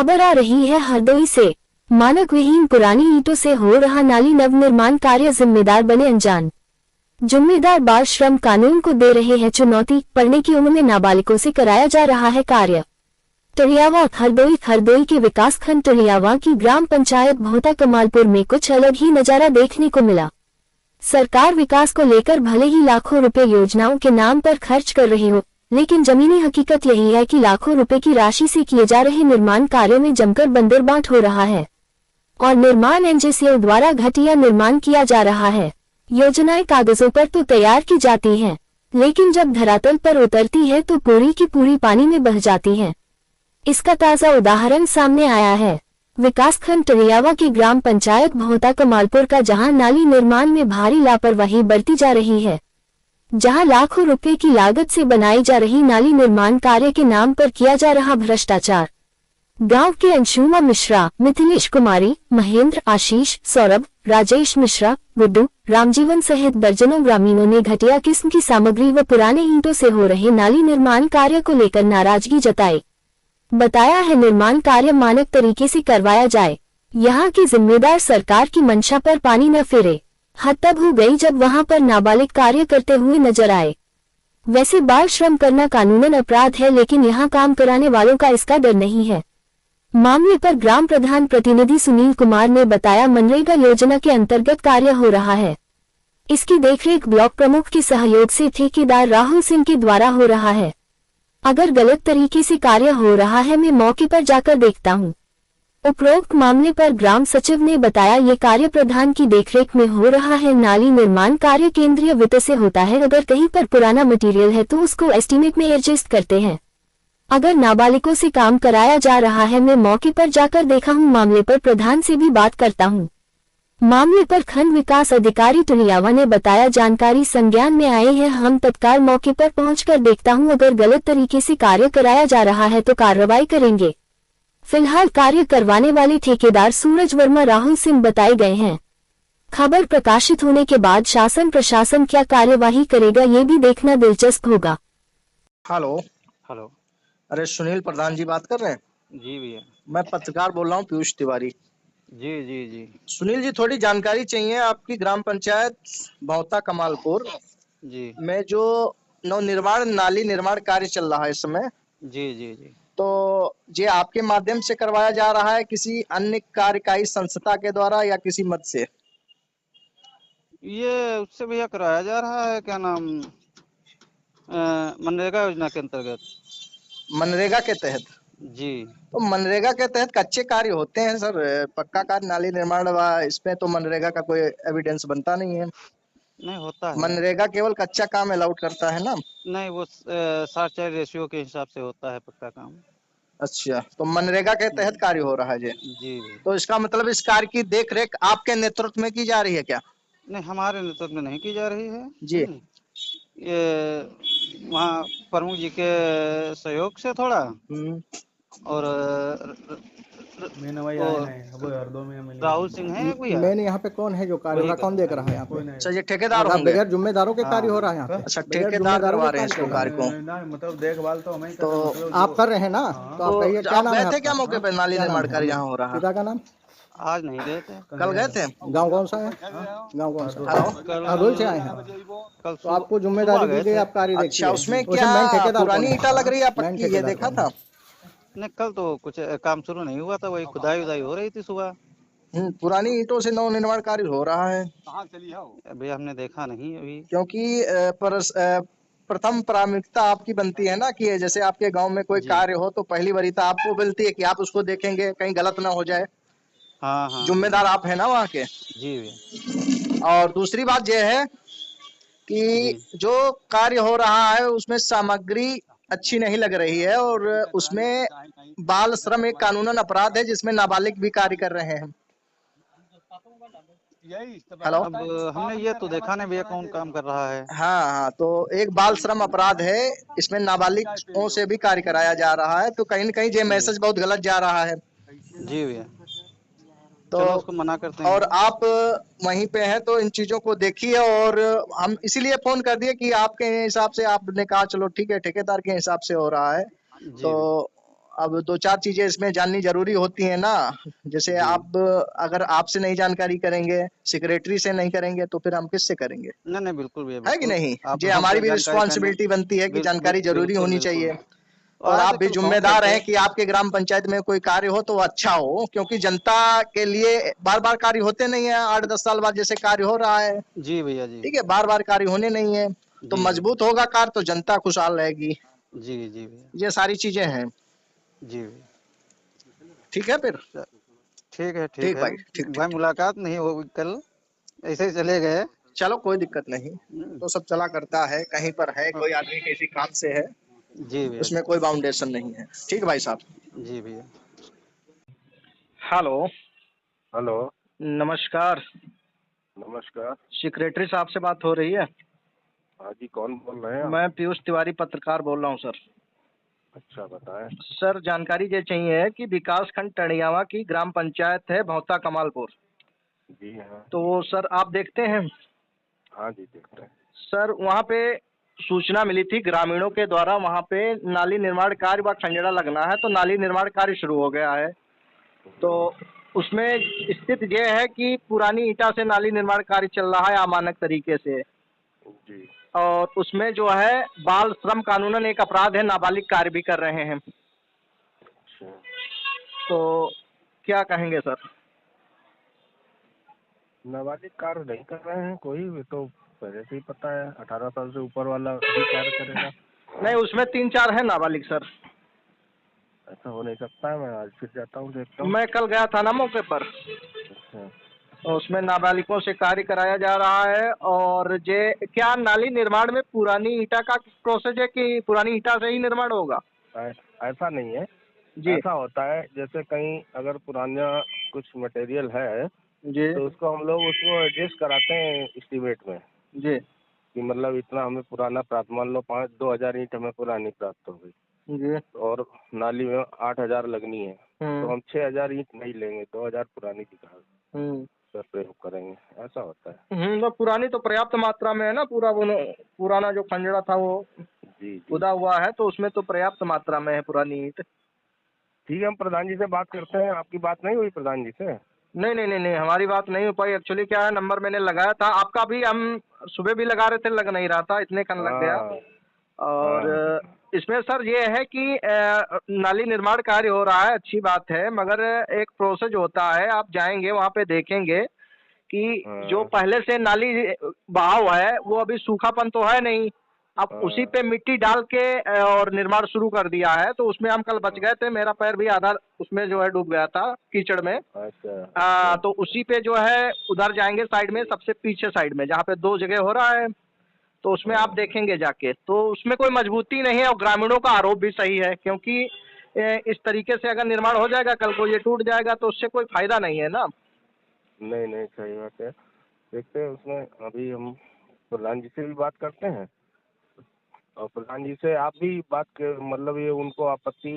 खबर आ रही है हरदोई से। मानक विहीन पुरानी ईंटों से हो रहा नाली नवनिर्माण कार्य, जिम्मेदार बने अनजान। जिम्मेदार बाल श्रम कानून को दे रहे हैं चुनौती, पढ़ने की उम्र में नाबालिगों से कराया जा रहा है कार्य। टलियावा हरदोई के विकासखंड टलियावा की ग्राम पंचायत भोता कमालपुर में कुछ अलग ही नजारा देखने को मिला। सरकार विकास को लेकर भले ही लाखों रुपए योजनाओं के नाम पर खर्च कर रही हो, लेकिन जमीनी हकीकत यही है कि लाखों रुपए की राशि से किए जा रहे निर्माण कार्यों में जमकर बंदरबाट हो रहा है और निर्माण एजेंसियों द्वारा घटिया निर्माण किया जा रहा है। योजनाएं कागजों पर तो तैयार की जाती हैं, लेकिन जब धरातल पर उतरती है तो पूरी की पूरी पानी में बह जाती हैं। इसका ताजा उदाहरण सामने आया है विकासखंड टलियावा की ग्राम पंचायत भोता कमालपुर का, जहां नाली निर्माण में भारी लापरवाही बरती जा रही है। जहां लाखों रुपए की लागत से बनाई जा रही नाली निर्माण कार्य के नाम पर किया जा रहा भ्रष्टाचार। गांव के अंशुमा मिश्रा, मिथिलेश कुमारी, महेंद्र, आशीष, सौरभ, राजेश मिश्रा, गुड्डू, रामजीवन सहित दर्जनों ग्रामीणों ने घटिया किस्म की सामग्री व पुराने ईंटों से हो रहे नाली निर्माण कार्य को लेकर नाराजगी जताई। बताया है निर्माण कार्य मानक तरीके से करवाया जाए। यहाँ की जिम्मेदार सरकार की मंशा पर पानी न फिरे। हद तब हो गई जब वहां पर नाबालिग कार्य करते हुए नजर आए। वैसे बाल श्रम करना कानूनन अपराध है, लेकिन यहाँ काम कराने वालों का इसका डर नहीं है। मामले पर ग्राम प्रधान प्रतिनिधि सुनील कुमार ने बताया, मनरेगा योजना के अंतर्गत कार्य हो रहा है। इसकी देखरेख ब्लॉक प्रमुख के सहयोग से ठेकेदार राहुल सिंह के द्वारा हो रहा है। अगर गलत तरीके से कार्य हो रहा है, मैं मौके पर जाकर देखता हूँ। उपरोक्त मामले पर ग्राम सचिव ने बताया, ये कार्य प्रधान की देखरेख में हो रहा है। नाली निर्माण कार्य केंद्रीय वित्त से होता है। अगर कहीं पर पुराना मटेरियल है तो उसको एस्टीमेट में एडजस्ट करते हैं। अगर नाबालिगों से काम कराया जा रहा है, मैं मौके पर जाकर देखा हूँ। मामले पर प्रधान से भी बात करता हूँ। मामले पर खंड विकास अधिकारी टलियावा ने बताया, जानकारी संज्ञान में आई है, हम तत्काल मौके पर पहुंचकर देखता हूं। अगर गलत तरीके से कार्य कराया जा रहा है तो कार्रवाई करेंगे। फिलहाल कार्य करवाने वाले ठेकेदार सूरज वर्मा राहुल सिंह बताए गए हैं। खबर प्रकाशित होने के बाद शासन प्रशासन क्या कार्यवाही करेगा, ये भी देखना दिलचस्प होगा। Hello hello. अरे सुनील प्रधान जी बात कर रहे हैं? जी भैया। मैं पत्रकार बोल रहा हूँ, पीयूष तिवारी। जी जी जी। सुनील जी, थोड़ी जानकारी चाहिए। आपकी ग्राम पंचायत भौता कमालपुर जी में जो नवनिर्माण नाली निर्माण कार्य चल रहा है इस समय, जी जी जी। तो ये आपके माध्यम से करवाया जा रहा है, किसी अन्य कार्यकारी संस्था के द्वारा या किसी मद से? ये उससे भैया कराया जा रहा है, क्या नाम, मनरेगा योजना के अंतर्गत। मनरेगा के तहत? जी। तो मनरेगा के तहत कच्चे कार्य होते हैं सर, पक्का कार्य नाली निर्माण इसमें तो मनरेगा का कोई एविडेंस बनता नहीं है। नहीं होता है। मनरेगा केवल कच्चा काम अलाउड करता है ना? नहीं, वो 60-40 रेशियो के हिसाब से होता है पक्का काम। अच्छा, तो मनरेगा के तहत कार्य हो रहा है जी? जी भैया। तो इसका मतलब इस कार्य की देख रेख आपके नेतृत्व में की जा रही है क्या? नहीं, हमारे नेतृत्व में नहीं की जा रही है जी। ये वहाँ प्रमुख जी के सहयोग से थोड़ा, और राहुल सिंह है भैया। मैंने यहाँ पे कौन है जो कार्य कौन देख रहा है यहाँ पे? अच्छा, ये ठेकेदार होंगे? बगैर जिम्मेदारों के कार्य हो रहा है यहाँ पे। अच्छा, ठेकेदार करवा रहे हैं इसको कार्य को? मतलब देखभाल तो हमें तो आप कर रहे हैं ना? तो आप कहिए क्या नाम है? गए थे क्या मौके पे नाली निर्माण कार्य यहाँ हो रहा है? पिता का नाम? आज नहीं गए थे। कल गए थे? गाँव कौन सा है? गाँव कौन सा? हरदोई से आए हैं। कल तो आपको जिम्मेदारी दी गई, आप कार्य देखिए। अच्छा, उसमें क्या पुरानी ईंटा लग रही है पक्की, ये देखा था? नहीं, कल तो कुछ काम शुरू नहीं हुआ था, वही खुदाई उदाई हो रही थी सुबह। पुरानी ईंटों से नव निर्माण कार्य हो रहा है। अभी हमने देखा नहीं अभी, क्योंकि प्रथम प्राथमिकता आपकी बनती है ना कि जैसे आपके गांव में कोई कार्य हो तो पहली वरीयता आपको मिलती है कि आप उसको देखेंगे, कहीं गलत ना हो जाए। हाँ हाँ। जिम्मेदार आप है ना वहाँ के? जी भैया। और दूसरी बात यह है कि जो कार्य हो रहा है उसमें सामग्री अच्छी नहीं लग रही है और उसमें बाल श्रम एक कानूनन अपराध है जिसमें नाबालिग भी कार्य कर रहे हैं। हेलो। अब हमने ये तो देखा नहीं भैया कौन काम कर रहा है। हाँ हाँ, तो एक बाल श्रम अपराध है, इसमें नाबालिगों से भी कार्य कराया जा रहा है, तो कहीं न कहीं ये मैसेज बहुत गलत जा रहा है। जी भैया। तो उसको मना करते हैं। और आप वहीं पे हैं तो इन चीजों को देखिए, और हम इसीलिए फोन कर दिए कि आपके हिसाब से आपने कहा चलो ठीक है ठेकेदार के हिसाब से हो रहा है, तो अब 2-4 चीजें इसमें जाननी जरूरी होती है ना, जैसे जी आप अगर आपसे नहीं जानकारी करेंगे, सेक्रेटरी से नहीं करेंगे, तो फिर हम किससे करेंगे? नहीं नहीं बिल्कुल भैया है कि बिल्कुल। नहीं? आप ये लोग हमारी भी जानकारी करने रिस्पॉन्सिबिलिटी बनती है कि जानकारी जरूरी बिल्कुल होनी बिल्कुल। चाहिए। और आप भी आजकल कौन जिम्मेदार करते हैं हैं। कि आपके ग्राम पंचायत में कोई कार्य हो तो वो अच्छा हो, क्योंकि जनता के लिए बार बार कार्य होते नहीं है। 8-10 साल बाद जैसे कार्य हो रहा है, जी भैया जी। ठीक है, बार बार कार्य होने नहीं है, तो जी जी मजबूत होगा कार्य तो जनता खुशहाल रहेगी। जी जी भैया ये सारी चीजें हैं। जी भैया। ठीक है फिर। ठीक ठीक है भाई, ठीक भाई, ठीक। मुलाकात नहीं होगी कल, ऐसे ही चले गए। चलो कोई दिक्कत नहीं, तो सब चला करता है, कहीं पर है कोई आदमी किसी काम से है, जी भैया उसमें कोई बाउंडेशन नहीं है। ठीक भाई साहब। जी भैया। हेलो। हेलो। नमस्कार। नमस्कार। सेक्रेटरी साहब से बात हो रही है? हाँ जी, कौन बोल रहे हैं आप? मैं पीयूष तिवारी पत्रकार बोल रहा हूँ सर। अच्छा, बताएं। सर जानकारी ये चाहिए कि विकास खंड टणियावा की ग्राम पंचायत है भौता कमालपुर, जी हाँ। तो सर आप देखते हैं? हाँ जी, देखते हैं। सर वहाँ पे सूचना मिली थी ग्रामीणों के द्वारा, वहाँ पे नाली निर्माण कार्य व खंजड़ा लगना है, तो नाली निर्माण कार्य शुरू हो गया है। तो उसमें स्थिति ये है कि पुरानी ईटा से नाली निर्माण कार्य चल रहा है अमानक तरीके से, जी। और उसमें जो है बाल श्रम कानूनन एक अपराध है, नाबालिग कार्य भी कर रहे हैं। अच्छा। तो क्या कहेंगे सर? नाबालिग कार्य नहीं कर रहे हैं कोई, ये तो पहले से ही पता है। 18 साल से ऊपर वाला ही कार्य करेगा। नहीं, उसमें 3-4 है नाबालिग सर। ऐसा हो नहीं सकता है। मैं आज फिर जाता हूँ, देखता हूँ। मैं कल गया था ना मौके पर, अच्छा। और उसमें नाबालिगों से कार्य कराया जा रहा है। और ये क्या नाली निर्माण में पुरानी ईटा का प्रोसेस है कि पुरानी ईटा से ही निर्माण होगा? ऐसा नहीं है। जी ऐसा होता है जैसे कहीं अगर पुराना कुछ मटेरियल है जी तो उसको हम लोग उसको एडजस्ट कराते हैं एस्टीमेट में, जी कि मतलब इतना हमें पुराना प्राप्त, मान लो 2,000 ईंट हमें पुरानी प्राप्त हो गई जी। और नाली में 8,000 लगनी है, तो हम्म हम 6,000 ईंट नहीं लेंगे, 2,000 पुरानी दिखा हम्म कर प्रयोग करेंगे। ऐसा होता है। तो पुरानी तो पर्याप्त मात्रा में है ना, पूरा वो पुराना जो खंजड़ा था वो जी जी। खुदा हुआ है, तो उसमें तो पर्याप्त मात्रा में है पुरानी ईंट। ठीक है, हम प्रधान जी से बात करते हैं। आपकी बात नहीं हुई प्रधान जी से? नहीं नहीं नहीं नहीं, हमारी बात नहीं हो पाई। एक्चुअली क्या है, नंबर मैंने लगाया था आपका भी, हम सुबह भी लगा रहे थे, लग नहीं रहा था, इतने कन लग गया। हाँ और हाँ। इसमें सर ये है कि नाली निर्माण कार्य हो रहा है, अच्छी बात है, मगर एक प्रोसेस होता है, आप जाएंगे वहाँ पे देखेंगे कि जो हाँ पहले से नाली बहाव है वो अभी सूखापन तो है नहीं, अब उसी हाँ पे मिट्टी डाल के और निर्माण शुरू कर दिया है। तो उसमें हम कल बच गए थे, मेरा पैर भी आधा उसमें जो है डूब गया था कीचड़ में। अच्छा अच्छा। तो उसी पे जो है उधर जाएंगे साइड में, सबसे पीछे साइड में जहाँ पे 2 जगह हो रहा है, तो उसमें आप हाँ देखेंगे जाके, तो उसमें कोई मजबूती नहीं है। और ग्रामीणों का आरोप भी सही है, क्योंकि इस तरीके से अगर निर्माण हो जाएगा, कल को ये टूट जाएगा तो उससे कोई फायदा नहीं है ना। नहीं नहीं, सही बात है। देखते हैं उसमें। अभी हम प्रधान जी से भी बात करते हैं, और प्रधान जी से आप भी बात कर, मतलब ये उनको आपत्ति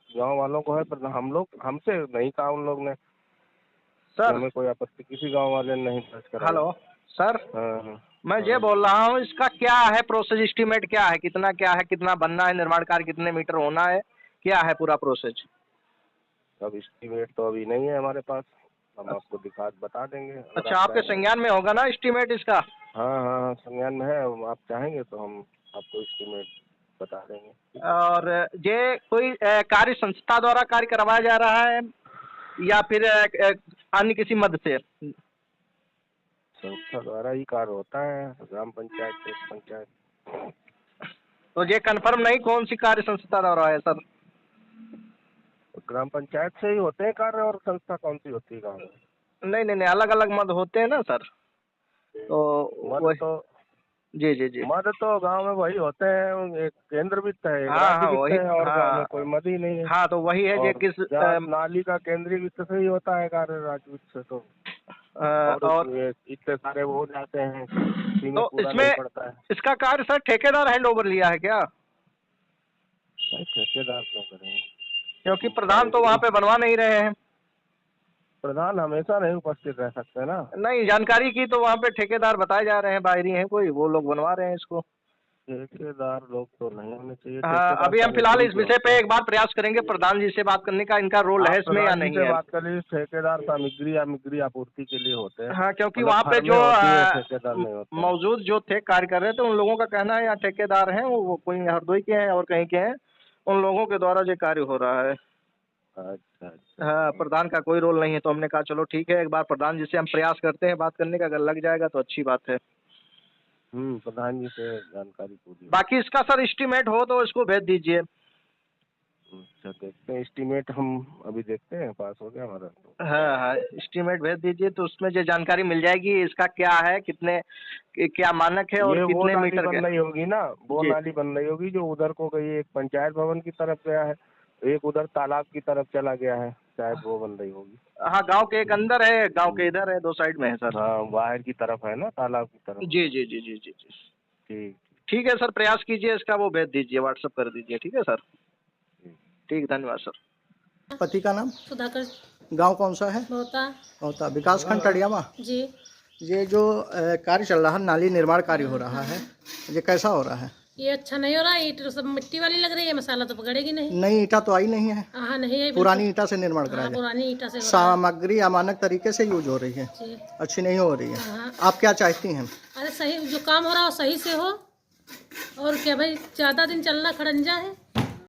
गांव वालों को है, पर हम लोग, हमसे नहीं कहा उन लोग ने कि सर हमें कोई आपत्ति, किसी गांव वाले ने नहीं दर्ज कराया। हेलो सर, हाँ हाँ मैं ये हाँ। बोल रहा हूँ, इसका क्या है प्रोसेस, एस्टीमेट क्या है, कितना क्या है, कितना बनना है निर्माण कार्य, कितने मीटर होना है, क्या है पूरा प्रोसेस? अब एस्टीमेट तो अभी नहीं है हमारे पास, हम आपको बता देंगे अगर अच्छा, आप आपके चाहेंगे। संज्ञान में होगा ना एस्टीमेट इसका? हाँ हाँ हाँ, संज्ञान में है। आप चाहेंगे तो हम आपको एस्टीमेट बता देंगे। और ये कोई कार्य संस्था द्वारा कार्य करवाया जा रहा है या फिर अन्य किसी मद से? संस्था द्वारा ही कार्य होता है, ग्राम पंचायत से पंचायत। तो ये कंफर्म नहीं कौन सी कार्य संस्था द्वारा है सर? ग्राम पंचायत से ही होते हैं कार्य, और संस्था कौन सी होती है गाँव में? नहीं नहीं नहीं, अलग अलग मद होते हैं ना सर, तो मद वही। तो जी जी जी। मद तो गांव में वही होते हैं, एक केंद्र वित्त है, एक हाँ राज्य हाँ वित्त वही, है, और गांव में हाँ कोई मद ही नहीं है। हाँ, तो वही है ये और किस जहाँ नाली का केंद्रीय वित्त से ही होता है कार्य, राज्य वित्त से तो और और ये इतने सारे वो हो जाते हैं, इसी में तो पूरा इसमें नहीं पड़ता है। इसका कार्य सर ठेकेदार हैंड ओवर लिया है क्या? भाई ठेकेदार क्यों करेंगे? क्योंकि प्रधान तो वहाँ कारीगरी, पे बनवा नहीं रहे हैं। प्रधान हमेशा नहीं उपस्थित रह सकते ना। नहीं, जानकारी की तो वहाँ पे ठेकेदार बताए जा रहे हैं, बाहरी हैं कोई, वो लोग बनवा रहे हैं इसको। ठेकेदार लोग तो नहीं होने चाहिए। हाँ, अभी हम फिलहाल इस विषय पे एक बार प्रयास करेंगे प्रधान जी से बात करने का, इनका रोल है इसमें या नहीं है। बात करिए, ठेकेदार सामग्री आपूर्ति के लिए होते हैं। हाँ, क्योंकि मतलब वहाँ पे जो ठेकेदार नहीं होते। मौजूद जो थे कार्य कर रहे थे उन लोगों का कहना है या ठेकेदार हैं वो कोई हरदोई के हैं और कहीं के हैं, उन लोगों के द्वारा जो कार्य हो रहा है। अच्छा। हाँ, प्रधान का कोई रोल नहीं है, तो हमने कहा चलो ठीक है, एक बार प्रधान जी से हम प्रयास करते हैं बात करने का, अगर लग जाएगा तो अच्छी बात है। प्रधान जी से जानकारी पूरी। बाकी इसका सर एस्टीमेट हो तो इसको भेज दीजिए। अच्छा, देखते हैं एस्टीमेट, हम अभी देखते हैं, पास हो गया हमारा तो। हाँ, एस्टीमेट भेज दीजिए तो उसमें जो जानकारी मिल जाएगी इसका क्या है, कितने क्या मानक है और कितने मीटर बन रही होगी ना, वो नाली बन रही होगी जो उधर को गई, एक पंचायत भवन की तरफ गया है, एक उधर तालाब की तरफ चला गया है, शायद वो बन रही होगी। हाँ, गांव के एक अंदर है, गांव के इधर है, दो साइड में है सर। हाँ, बाहर की तरफ है ना, तालाब की तरफ। जी जी जी जी जी जी। ठीक ठीक है सर, प्रयास कीजिए इसका, वो भेज दीजिए, व्हाट्सएप कर दीजिए। ठीक है सर, ठीक, धन्यवाद सर। पति का नाम? सुधाकर। गांव कौन सा है? होता विकास खंड टड़ियामा जी। ये जो कार्य चल रहा है, नाली निर्माण कार्य हो रहा है, ये कैसा हो रहा है? ये अच्छा नहीं हो रहा है, ईंट सब मिट्टी वाली लग रही है, मसाला तो पकड़ेगी नहीं। नई ईंटा तो आई नहीं है? हाँ, नहीं है, पुरानी ईंटा से निर्माण कराया हाँ, पुरानी ईंटा से। सामग्री अमानक तरीके से यूज हो रही है, अच्छी नहीं हो रही है। हाँ। आप क्या चाहती हैं? अरे सही जो काम हो रहा हो सही से हो, और क्या भाई, ज्यादा दिन चलना खड़ंजा है।